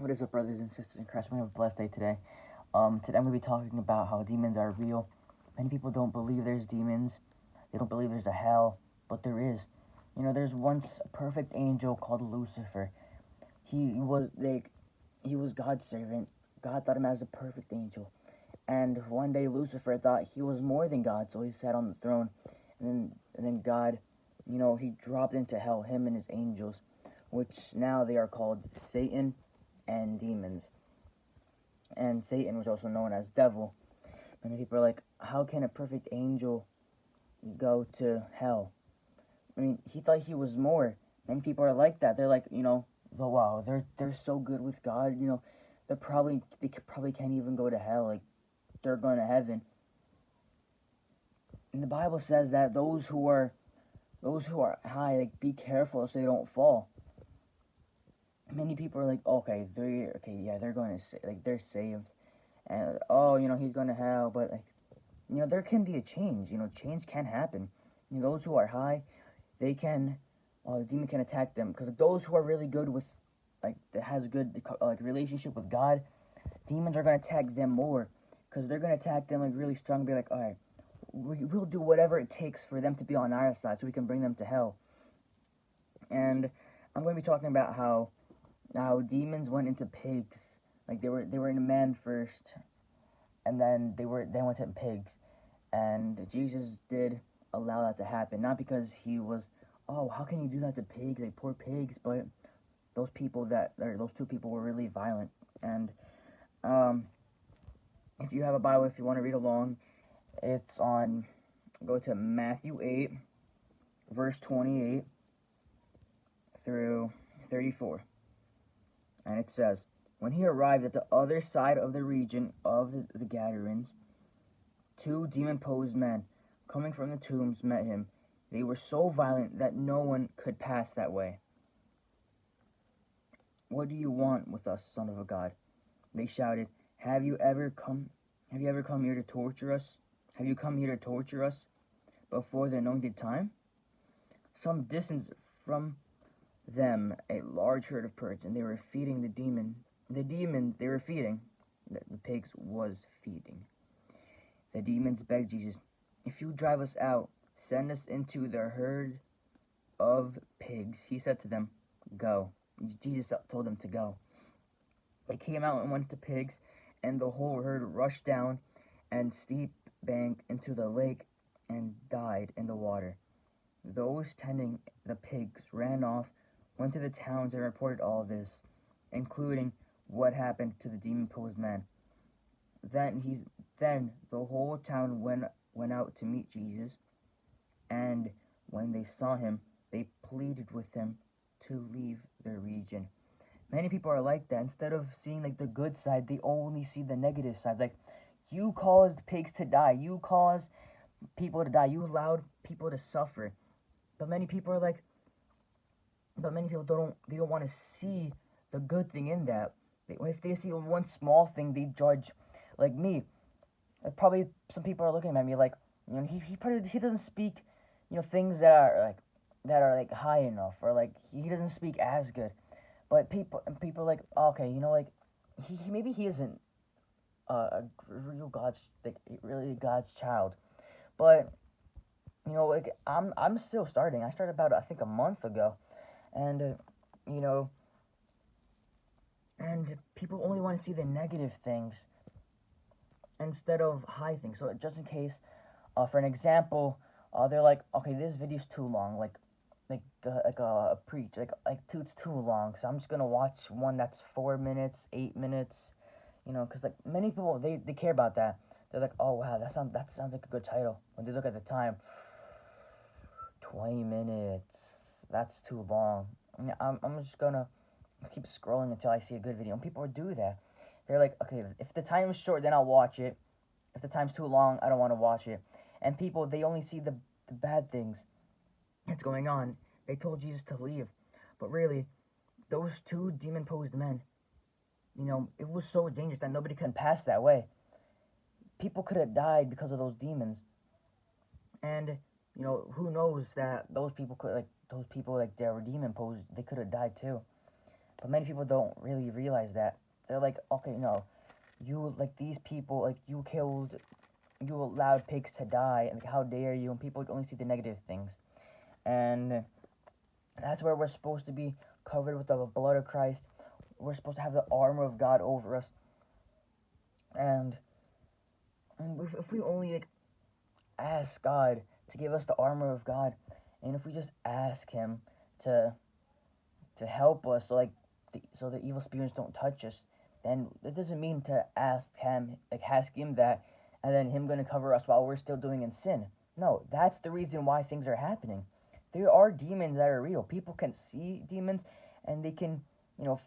What is up, brothers and sisters in Christ? We have a blessed day today. Today I'm going to be talking about how demons are real. Many people don't believe there's demons. They don't believe there's a hell, but there is. There's once a perfect angel called Lucifer. He was God's servant. God thought him as a perfect angel. And one day Lucifer thought he was more than God, so he sat on the throne. And then God, he dropped into hell, him and his angels, which now they are called Satan and demons. And Satan was also known as devil. Many people are like, how can a perfect angel go to hell? I mean, he thought he was more. Many people are like that. They're like, oh, wow, they're so good with God. They probably can't even go to hell. Like, they're going to heaven. And the Bible says that those who are high, like, be careful so they don't fall. Many people are like, they're going to they're saved, and he's going to hell, but there can be a change. Change can happen. Those who are high, they can, the demon can attack them, because those who are really good with, that has a good relationship with God, demons are going to attack them more, because they're going to attack them really strong, and be like, all right, we'll do whatever it takes for them to be on our side, so we can bring them to hell. And I'm going to be talking about how demons went into pigs. Like they were in man first, and then they went to pigs, and Jesus did allow that to happen. Not because he was, oh, how can you do that to pigs? Like, poor pigs. But those two people were really violent. And if you have a Bible, if you want to read along, go to Matthew 8, verse 28 through 34. And it says, when he arrived at the other side of the region of the Gadarenes, 2 demon-possessed men, coming from the tombs, met him. They were so violent that no one could pass that way. What do you want with us, Son of a God? They shouted. Have you ever come here to torture us? Have you come here to torture us before the anointed time? Some distance from them a large herd of pigs, and they were feeding the demons they were feeding, the pigs was feeding. The demons begged Jesus, if you drive us out, send us into the herd of pigs. He said to them, go. Jesus told them to go. They came out and went to pigs, and the whole herd rushed down and steep bank into the lake and died in the water. Those tending the pigs ran off, went to the towns, and reported all this, including what happened to the demon-possessed man. Then the whole town went out to meet Jesus, and when they saw him, they pleaded with him to leave their region. Many people are like that. Instead of seeing the good side, they only see the negative side. Like, you caused pigs to die. You caused people to die. You allowed people to suffer. But many people don't want to see the good thing in that. If they see one small thing, they judge. Like me, probably some people are looking at me like, he doesn't speak, things that are high enough, or he doesn't speak as good. But people are like, okay, maybe he isn't a real really God's child, but I'm still starting. I started about, I think, a month ago, and and people only want to see the negative things instead of high things. So just in case, for an example, they're like, okay, this video's too long, a preach, it's too long, so I'm just gonna watch one that's 4 minutes, 8 minutes, because many people, they care about that. They're like, oh wow, that sounds like a good title. When they look at the time, 20 minutes, that's too long. I'm just gonna keep scrolling until I see a good video. And people do that. They're like, okay, if the time is short, then I'll watch it. If the time's too long, I don't want to watch it. And people, they only see the bad things that's going on. They told Jesus to leave. But really, those 2 demon-possessed men, it was so dangerous that nobody could pass that way. People could have died because of those demons. And, who knows that those people that were demon-possessed, they could have died too. But many people don't really realize that. They're like, okay, no, you, like, these people, like, you allowed pigs to die, and like, how dare you? And people only see the negative things. And that's where we're supposed to be covered with the blood of Christ. We're supposed to have the armor of God over us. And if we only, like, ask God to give us the armor of God, and if we just ask Him to help us, so, like, so the evil spirits don't touch us, then it doesn't mean to ask Him that, and then Him gonna cover us while we're still doing in sin. No, that's the reason why things are happening. There are demons that are real. People can see demons, and they can,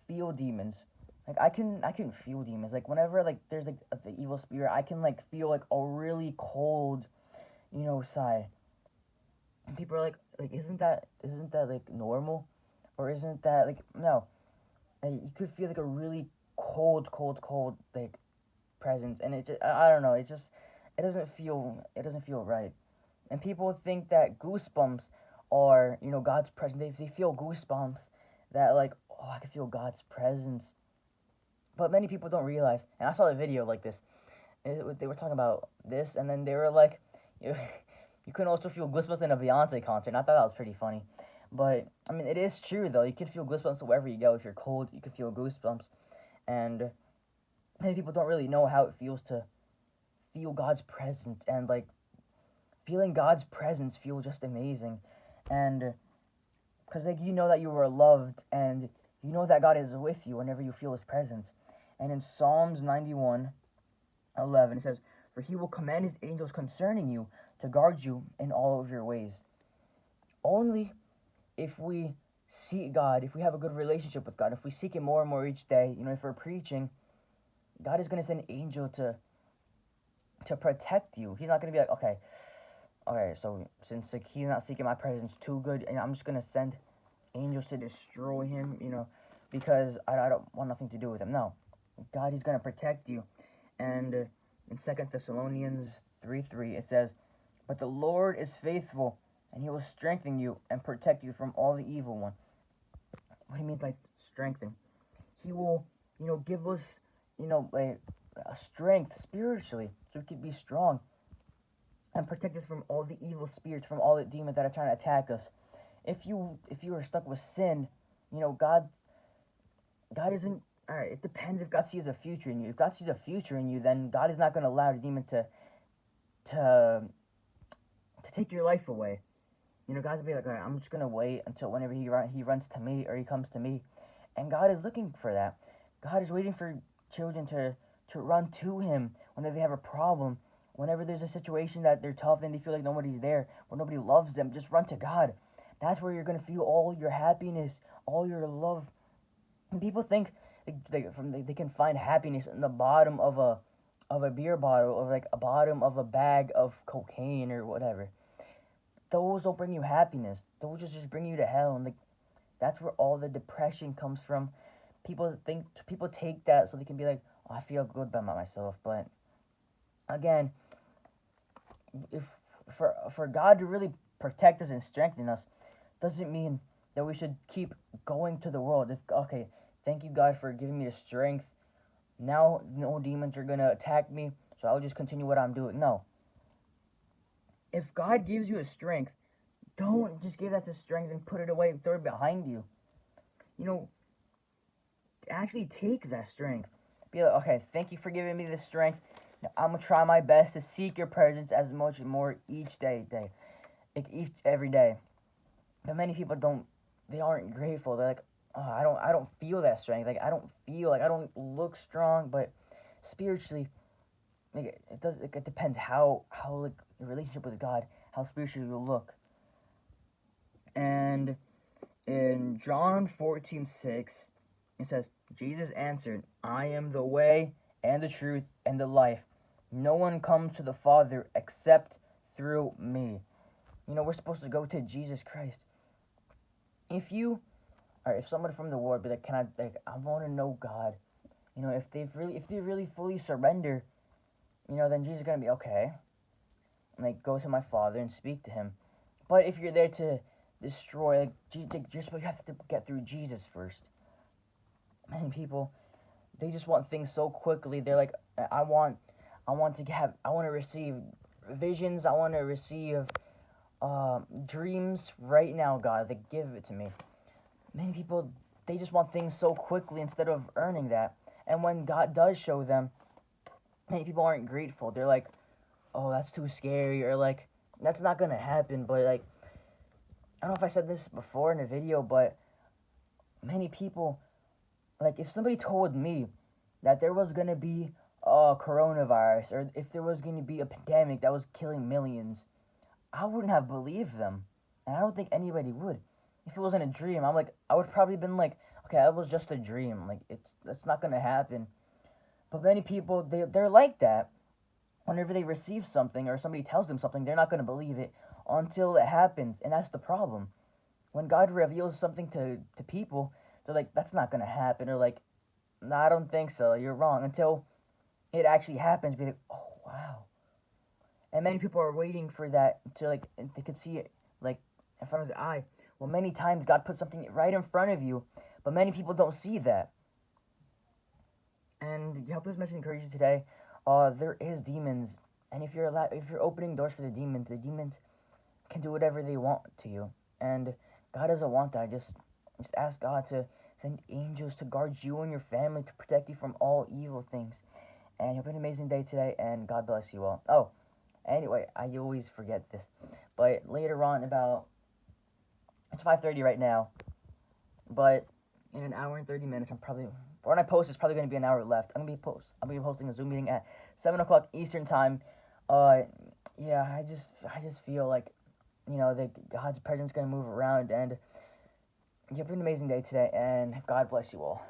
feel demons. Like, I can feel demons. Like, whenever, like, there's, like, the evil spirit, I can, like, feel, like, a really cold, side. And people are like, isn't that like normal, or isn't that, like, no? Like, you could feel like a really cold, like, presence, and it just, I don't know. It doesn't feel right. And people think that goosebumps are, God's presence. They feel goosebumps, that, like, oh, I can feel God's presence. But many people don't realize, and I saw a video like this. They were talking about this, and then they were like, you can also feel goosebumps in a Beyonce concert. And I thought that was pretty funny. But, I mean, it is true, though. You can feel goosebumps wherever you go. If you're cold, you can feel goosebumps. And many people don't really know how it feels to feel God's presence. And, like, feeling God's presence feels just amazing. And because, like, you know that you are loved, and you know that God is with you whenever you feel His presence. And in Psalms 91:11, it says, "For He will command His angels concerning you to guard you in all of your ways." Only if we seek God, if we have a good relationship with God, if we seek Him more and more each day, if we're preaching, God is going to send an angel to protect you. He's not going to be like, okay, so since, like, He's not seeking my presence too good, and I'm just going to send angels to destroy him, because I don't want nothing to do with him. No, God is going to protect you. And in 2 Thessalonians 3:3, it says, "But the Lord is faithful, and He will strengthen you and protect you from all the evil one." What do you mean by strengthen? He will, give us, a strength spiritually, so we can be strong and protect us from all the evil spirits, from all the demons that are trying to attack us. If you are stuck with sin, God isn't. All right, it depends if God sees a future in you. If God sees a future in you, then God is not going to allow the demon to take your life away. God's be like, all right, I'm just gonna wait until whenever he runs to me, or He comes to me, and God is looking for that. God is waiting for children to run to Him whenever they have a problem, whenever there's a situation that they're tough and they feel like nobody's there, or nobody loves them. Just run to God. That's where you're gonna feel all your happiness, all your love. And people think they can find happiness in the bottom of a beer bottle, or like a bottom of a bag of cocaine or whatever. Those don't bring you happiness. Those just bring you to hell. And, like, that's where all the depression comes from. People take that so they can be like, oh, I feel good about myself. But again, if for God to really protect us and strengthen us, doesn't mean that we should keep going to the world. Okay, thank you, God, for giving me the strength. Now no demons are gonna attack me, so I'll just continue what I'm doing. No. If God gives you a strength, don't just give that to strength and put it away and throw it behind you. Actually take that strength. Be like, okay, thank you for giving me this strength. Now, I'm gonna try my best to seek your presence as much and more each day. Like, every day. But many people they aren't grateful. They're like, oh, I don't feel that strength. Like, I don't look strong, but spiritually, like, it depends how like the relationship with God, how spiritually you look. And in John 14:6, it says, Jesus answered, "I am the way and the truth and the life. No one comes to the Father except through me." We're supposed to go to Jesus Christ. If someone from the world be like, I want to know God. If they really fully surrender, then Jesus is gonna be okay. Like, go to my Father and speak to Him. But if you're there to destroy, you have to get through Jesus first. Many people, they just want things so quickly. They're like, I want to receive visions. I want to receive dreams right now, God. Like, give it to me. Many people, they just want things so quickly instead of earning that. And when God does show them, many people aren't grateful. They're like, oh, that's too scary, or like, that's not gonna happen. But like, I don't know if I said this before in a video, but many people, like, if somebody told me that there was gonna be a coronavirus, or if there was gonna be a pandemic that was killing millions, I wouldn't have believed them, and I don't think anybody would. If it wasn't a dream, I would probably been like, okay, that was just a dream. Like, that's not gonna happen. But many people, they're like that. Whenever they receive something or somebody tells them something, they're not gonna believe it until it happens, and that's the problem. When God reveals something to people, they're like, that's not gonna happen, or like, no, I don't think so. You're wrong. Until it actually happens, be like, oh wow. And many people are waiting for that to like they could see it like in front of the eye. Well, many times God puts something right in front of you, but many people don't see that. And help this message encourage you today. There is demons, and if you're opening doors for the demons can do whatever they want to you, and God doesn't want that. Just ask God to send angels to guard you and your family to protect you from all evil things. And you have an amazing day today, and God bless you all. Oh, anyway, I always forget this, but later on, about it's 5:30 right now, but in an hour and 30 minutes, when I post, it's probably going to be an hour left. I'm gonna be posting a Zoom meeting at 7 o'clock Eastern time. Uh, yeah, I just feel like, that God's presence gonna move around, and you have an amazing day today, and God bless you all.